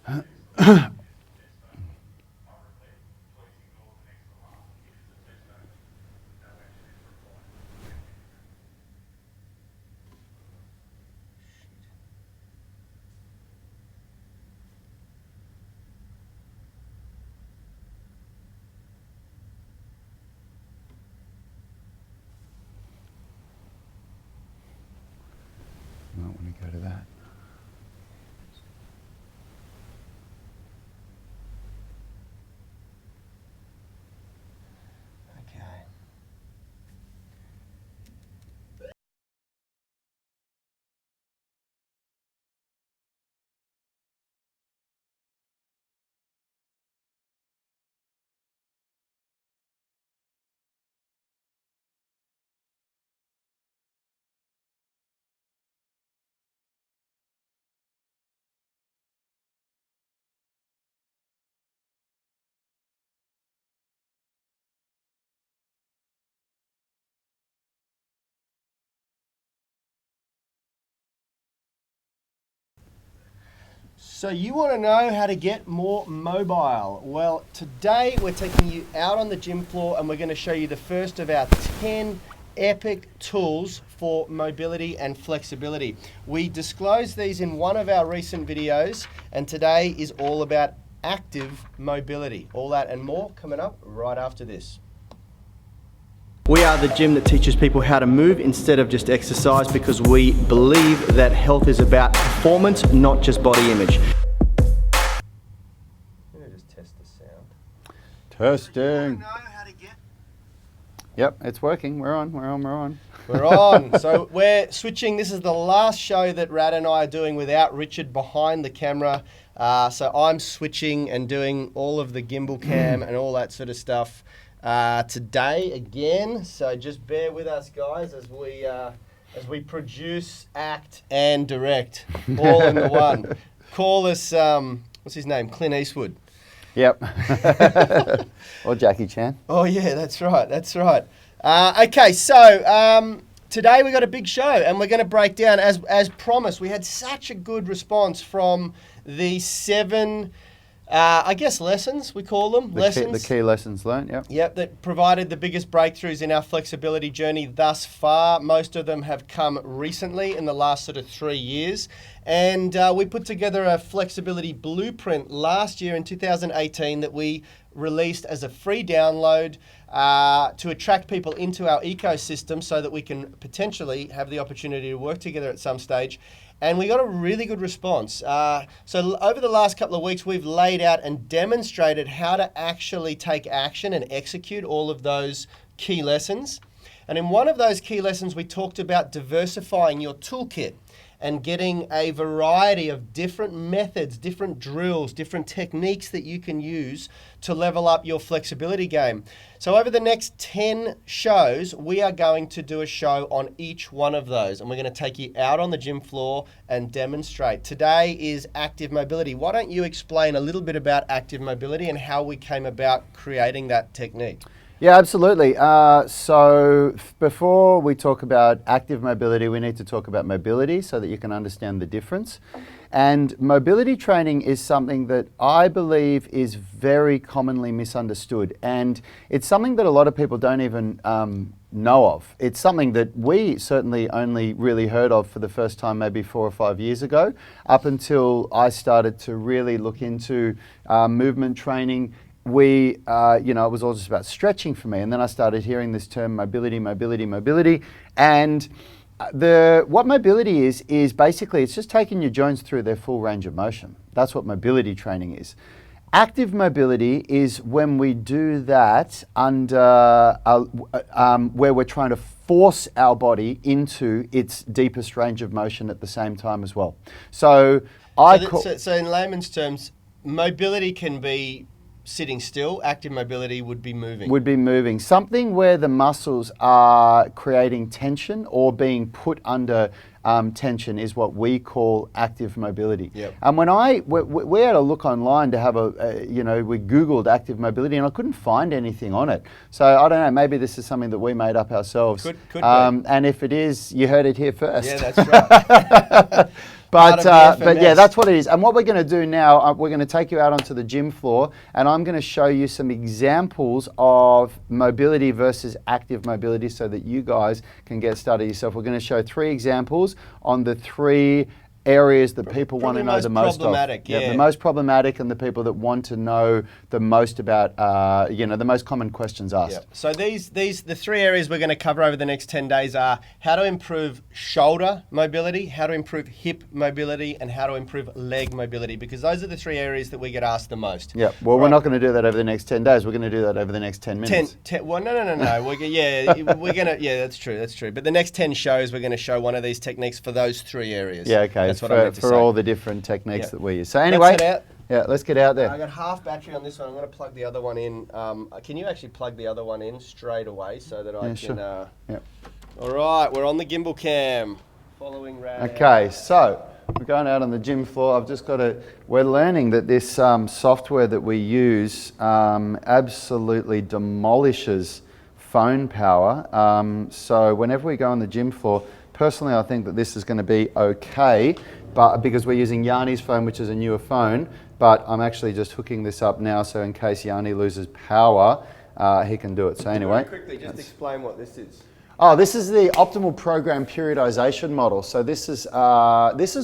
You might want to go to that. Okay. So you want to know how to get more mobile? Well, today we're taking you out on the gym floor and we're going to show you the first of our 10 epic tools for mobility and flexibility. We disclosed these in one of our recent videos, and today is all about active mobility. All that and more coming up right after this. We are the gym that teaches people how to move instead of just exercise, because we believe that health is about performance, not just body image. I'm gonna just test the sound. Testing. Yep, it's working. We're on. We're on. So we're switching. This is the last show that Rad and I are doing without Richard behind the camera. So I'm switching and doing all of the gimbal cam and all that sort of stuff today again. So just bear with us, guys, as we produce, act, and direct all in the one. Call us, what's his name? Clint Eastwood. Yep. Or Jackie Chan. Oh yeah, that's right. Okay, so today we got a big show, and we're going to break down, as promised. We had such a good response from the 7, I guess, lessons, we call them. The key lessons learned, yep. Yep, that provided the biggest breakthroughs in our flexibility journey thus far. Most of them have come recently in the last sort of 3 years. And we put together a flexibility blueprint last year in 2018 that we released as a free download to attract people into our ecosystem so that we can potentially have the opportunity to work together at some stage. And we got a really good response. So over the last couple of weeks, we've laid out and demonstrated how to actually take action and execute all of those key lessons. And in one of those key lessons, we talked about diversifying your toolkit and getting a variety of different methods, different drills, different techniques that you can use to level up your flexibility game. So over the next 10 shows, we are going to do a show on each one of those, and we're going to take you out on the gym floor and demonstrate. Today is active mobility. Why don't you explain a little bit about active mobility and how we came about creating that technique? Yeah, absolutely. So before we talk about active mobility, we need to talk about mobility so that you can understand the difference. And mobility training is something that I believe is very commonly misunderstood. And it's something that a lot of people don't even know of. It's something that we certainly only really heard of for the first time maybe 4 or 5 years ago, up until I started to really look into movement training. It was all just about stretching for me. And then I started hearing this term mobility. And what mobility is basically, it's just taking your joints through their full range of motion. That's what mobility training is. Active mobility is when we do that under, where we're trying to force our body into its deepest range of motion at the same time as well. So in layman's terms, mobility can be sitting still. Active mobility would be moving. Would be moving. Something where the muscles are creating tension or being put under tension is what we call active mobility. Yep. And when we had a look online to have we Googled active mobility and I couldn't find anything on it. So I don't know, maybe this is something that we made up ourselves. Could be. And if it is, you heard it here first. Yeah, that's right. Part of the But yeah, FMS. that's what it is. And what we're going to do now, we're going to take you out onto the gym floor, and I'm going to show you some examples of mobility versus active mobility so that you guys can get started yourself. We're going to show 3 examples on the 3 areas that people want to know the most of. Yeah. The most problematic and the people that want to know the most about, the most common questions asked. Yeah. So the 3 areas we're going to cover over the next 10 days are how to improve shoulder mobility, how to improve hip mobility, and how to improve leg mobility, because those are the 3 areas that we get asked the most. Yeah. Well, we're not going to do that over the next 10 days. We're going to do that over the next 10 minutes. Well, no. We're going to, that's true. But the next 10 shows, we're going to show one of these techniques for those 3 areas. Yeah, okay. That's what I meant to say. For all the different techniques that we use. So anyway, let's head out. Yeah, let's get out there. I got half battery on this one. I'm going to plug the other one in. Can you actually plug the other one in straight away so that I can... Sure. Yeah. All right, we're on the gimbal cam. Following Rad. Okay, so we're going out on the gym floor. I've just got to... We're learning that this software that we use absolutely demolishes phone power. So whenever we go on the gym floor, personally I think that this is going to be okay, but because we're using Yanni's phone, which is a newer phone, but I'm actually just hooking this up now so in case Yanni loses power, he can do it. So anyway. Very quickly, just explain what this is. Oh, this is the optimal program periodization model. So this is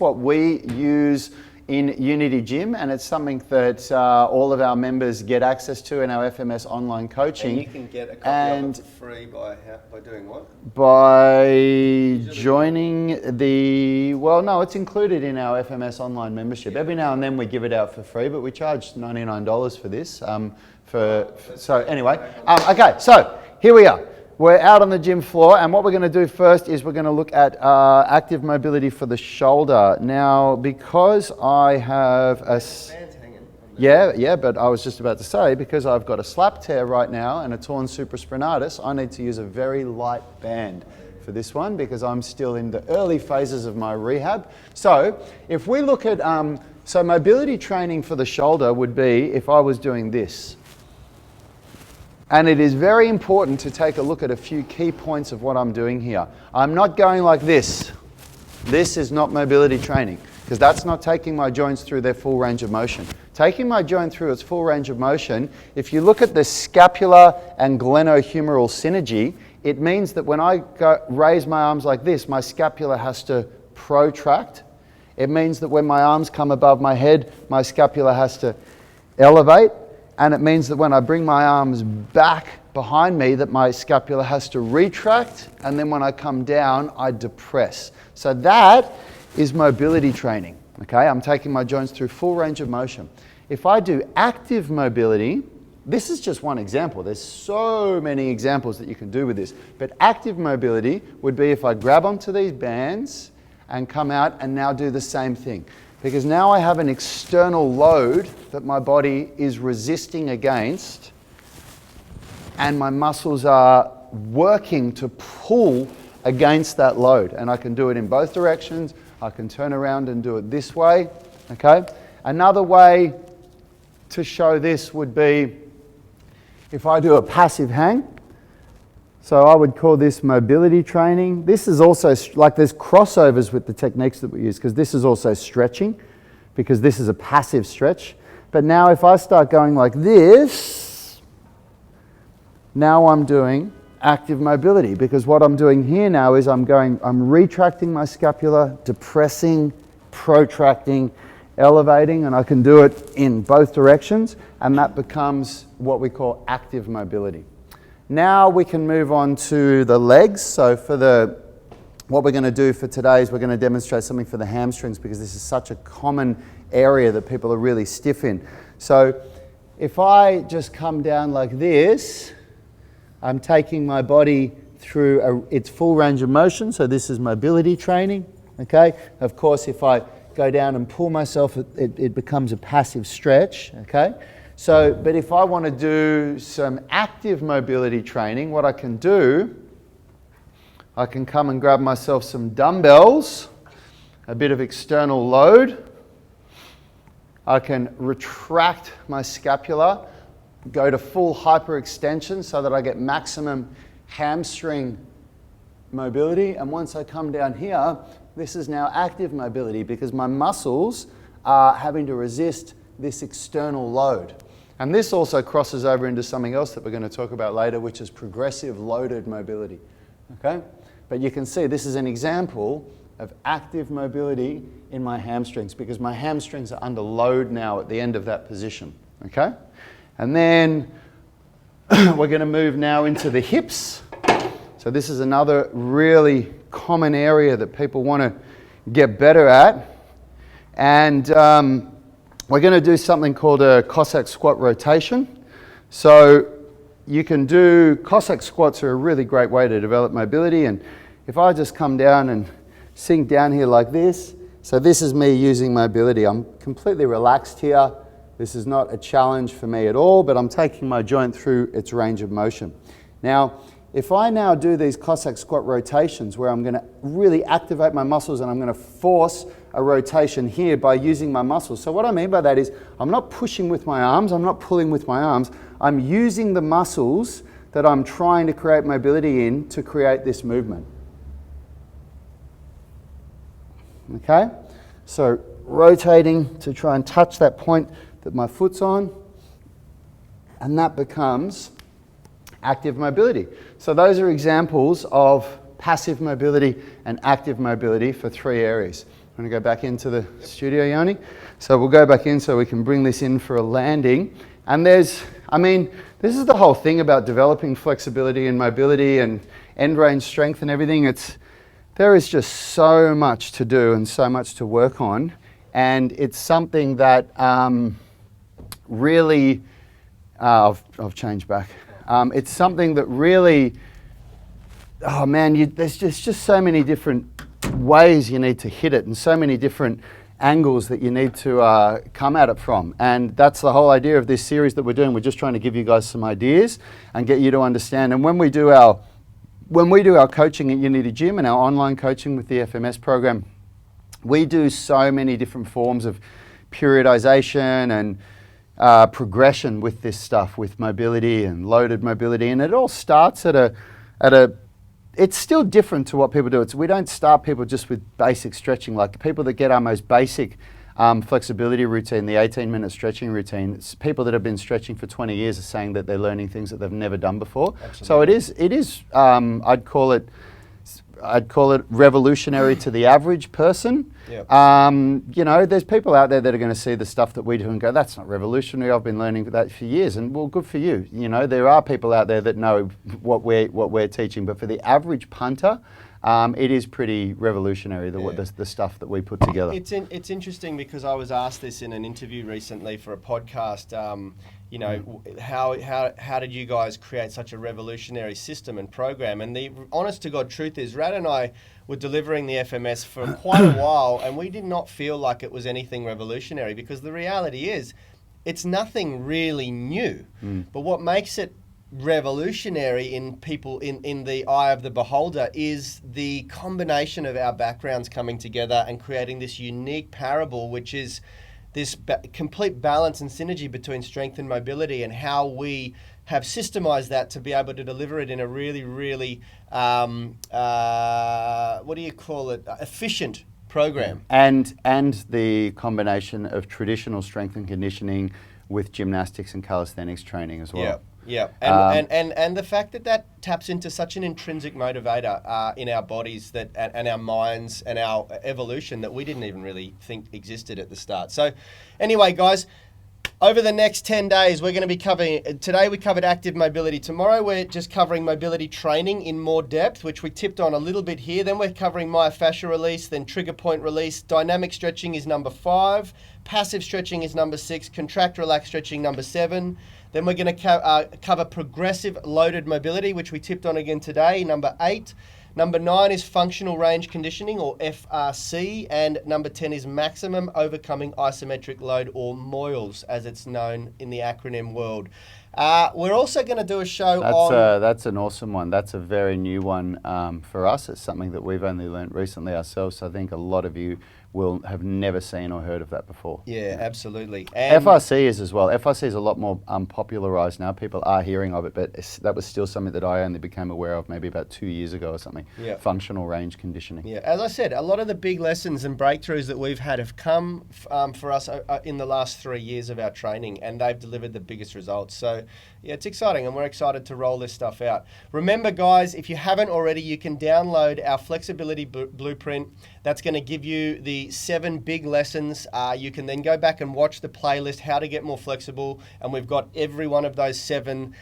what we use in Unity Gym, and it's something that all of our members get access to in our FMS online coaching. And you can get a copy of it for free by doing what? By joining the, well, no, it's included in our FMS online membership. Yeah. Every now and then we give it out for free, but we charge $99 for this. So anyway, okay, so here we are. We're out on the gym floor, and what we're going to do first is we're going to look at active mobility for the shoulder. Now, because I have a... Yeah, but I was just about to say, because I've got a slap tear right now and a torn supraspinatus, I need to use a very light band for this one because I'm still in the early phases of my rehab. So, if we look at... so mobility training for the shoulder would be if I was doing this. And it is very important to take a look at a few key points of what I'm doing here. I'm not going like this. This is not mobility training because that's not taking my joints through their full range of motion. Taking my joint through its full range of motion, if you look at the scapular and glenohumeral synergy, it means that when I raise my arms like this, my scapula has to protract. It means that when my arms come above my head, my scapula has to elevate. And it means that when I bring my arms back behind me, that my scapula has to retract, and then when I come down, I depress. So that is mobility training, okay? I'm taking my joints through full range of motion. If I do active mobility, this is just one example. There's so many examples that you can do with this. But active mobility would be if I grab onto these bands and come out and now do the same thing. Because now I have an external load that my body is resisting against, and my muscles are working to pull against that load. And I can do it in both directions. I can turn around and do it this way, okay? Another way to show this would be if I do a passive hang. So I would call this mobility training. This is also, like there's crossovers with the techniques that we use because this is also stretching because this is a passive stretch. But now if I start going like this, now I'm doing active mobility because what I'm doing here now is I'm retracting my scapula, depressing, protracting, elevating, and I can do it in both directions, and that becomes what we call active mobility. Now we can move on to the legs. So what we're going to do for today is we're going to demonstrate something for the hamstrings because this is such a common area that people are really stiff in. So if I just come down like this, I'm taking my body through its full range of motion. So this is mobility training, okay? Of course, if I go down and pull myself, it becomes a passive stretch, okay? So, but if I want to do some active mobility training, what I can do, I can come and grab myself some dumbbells, a bit of external load. I can retract my scapula, go to full hyperextension so that I get maximum hamstring mobility. And once I come down here, This is now active mobility because my muscles are having to resist this external load. And this also crosses over into something else that we're going to talk about later, which is progressive loaded mobility. Okay? But you can see this is an example of active mobility in my hamstrings because my hamstrings are under load now at the end of that position. Okay? And then we're going to move now into the hips. So this is another really common area that people want to get better at. And we're going to do something called a Cossack squat rotation. So you can do, Cossack squats are a really great way to develop mobility. And if I just come down and sink down here like this, so this is me using mobility. I'm completely relaxed here. This is not a challenge for me at all, but I'm taking my joint through its range of motion. Now, if I now do these Cossack squat rotations where I'm going to really activate my muscles and I'm going to force a rotation here by using my muscles. So what I mean by that is I'm not pushing with my arms, I'm not pulling with my arms, I'm using the muscles that I'm trying to create mobility in to create this movement. Okay? So rotating to try and touch that point that my foot's on, and that becomes active mobility. So those are examples of passive mobility and active mobility for 3 areas. I'm going to go back into the studio, Yoni. So we'll go back in so we can bring this in for a landing. And this is the whole thing about developing flexibility and mobility and end range strength and everything. There is just so much to do and so much to work on. And it's something that really, I've changed back. It's something that really, oh man, there's just so many different ways you need to hit it and so many different angles that you need to come at it from. And that's the whole idea of this series that we're doing. We're just trying to give you guys some ideas and get you to understand. And when we do our coaching at Unity Gym and our online coaching with the FMS program, we do so many different forms of periodization and progression with this stuff, with mobility and loaded mobility, and it all starts at a it's still different to what people do. We don't start people just with basic stretching. Like people that get our most basic flexibility routine, the 18-minute stretching routine, it's people that have been stretching for 20 years are saying that they're learning things that they've never done before. Absolutely. So it is I'd call it revolutionary to the average person. Yep. There's people out there that are going to see the stuff that we do and go, that's not revolutionary. I've been learning that for years. And well, good for you. There are people out there that know what we're teaching. But for the average punter, it is pretty revolutionary, the stuff that we put together. It's interesting because I was asked this in an interview recently for a podcast. How did you guys create such a revolutionary system and program? And the honest to God truth is, Rad and I were delivering the FMS for quite a while, and we did not feel like it was anything revolutionary because the reality is, it's nothing really new. But what makes it revolutionary in people in the eye of the beholder is the combination of our backgrounds coming together and creating this unique parable, which is this complete balance and synergy between strength and mobility, and how we have systemized that to be able to deliver it in a really, really, efficient program. And the combination of traditional strength and conditioning with gymnastics and calisthenics training as well. Yeah, and the fact that taps into such an intrinsic motivator in our bodies and our minds and our evolution that we didn't even really think existed at the start. So anyway, guys, over the next 10 days, we're going to be covering, today we covered active mobility. Tomorrow we're just covering mobility training in more depth, which we tipped on a little bit here. Then we're covering myofascial release, then trigger point release. Dynamic stretching is number 5. Passive stretching is number 6. Contract, relax stretching, number 7. Then we're going to cover progressive loaded mobility, which we tipped on again today, number 8. Number 9 is functional range conditioning, or FRC, and number 10 is maximum overcoming isometric load, or MOILS, as it's known in the acronym world. We're also going to do a show on... That's an awesome one. That's a very new one for us. It's something that we've only learned recently ourselves. So I think a lot of you will have never seen or heard of that before. Yeah, absolutely. And FRC is as well. FRC is a lot more popularised now. People are hearing of it, but that was still something that I only became aware of maybe about 2 years ago or something. Yeah. Functional range conditioning. Yeah, as I said, a lot of the big lessons and breakthroughs that we've had have come for us in the last 3 years of our training, and they've delivered the biggest results. So, yeah, it's exciting, and we're excited to roll this stuff out. Remember, guys, if you haven't already, you can download our flexibility blueprint. That's going to give you the 7 big lessons. You can then go back and watch the playlist, How to Get More Flexible, and we've got every one of those 7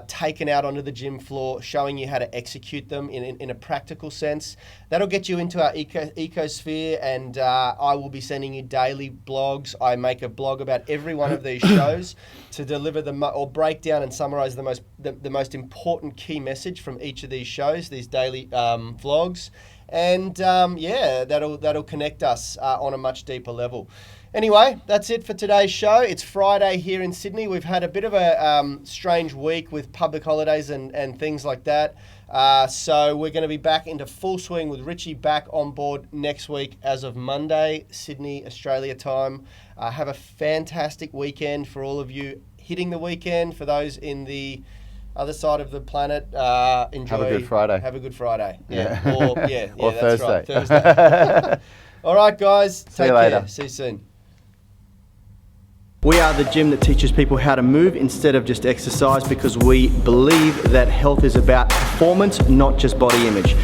taken out onto the gym floor, showing you how to execute them in a practical sense. That'll get you into our ecosphere, and I will be sending you daily blogs. I make a blog about every one of these shows to deliver or break down and summarize the most important key message from each of these shows, these daily vlogs. And yeah, that'll connect us on a much deeper level. Anyway, that's it for today's show. It's Friday here in Sydney. We've had a bit of a strange week with public holidays and things like that. So we're going to be back into full swing with Richie back on board next week as of Monday, Sydney, Australia time. Have a fantastic weekend for all of you hitting the weekend. For those in the other side of the planet, enjoy. Have a good Friday. Have a good Friday. Yeah. Or that's Thursday. right. Thursday. All right, guys. Take you later. care. See you soon. We are the gym that teaches people how to move instead of just exercise, because we believe that health is about performance, not just body image.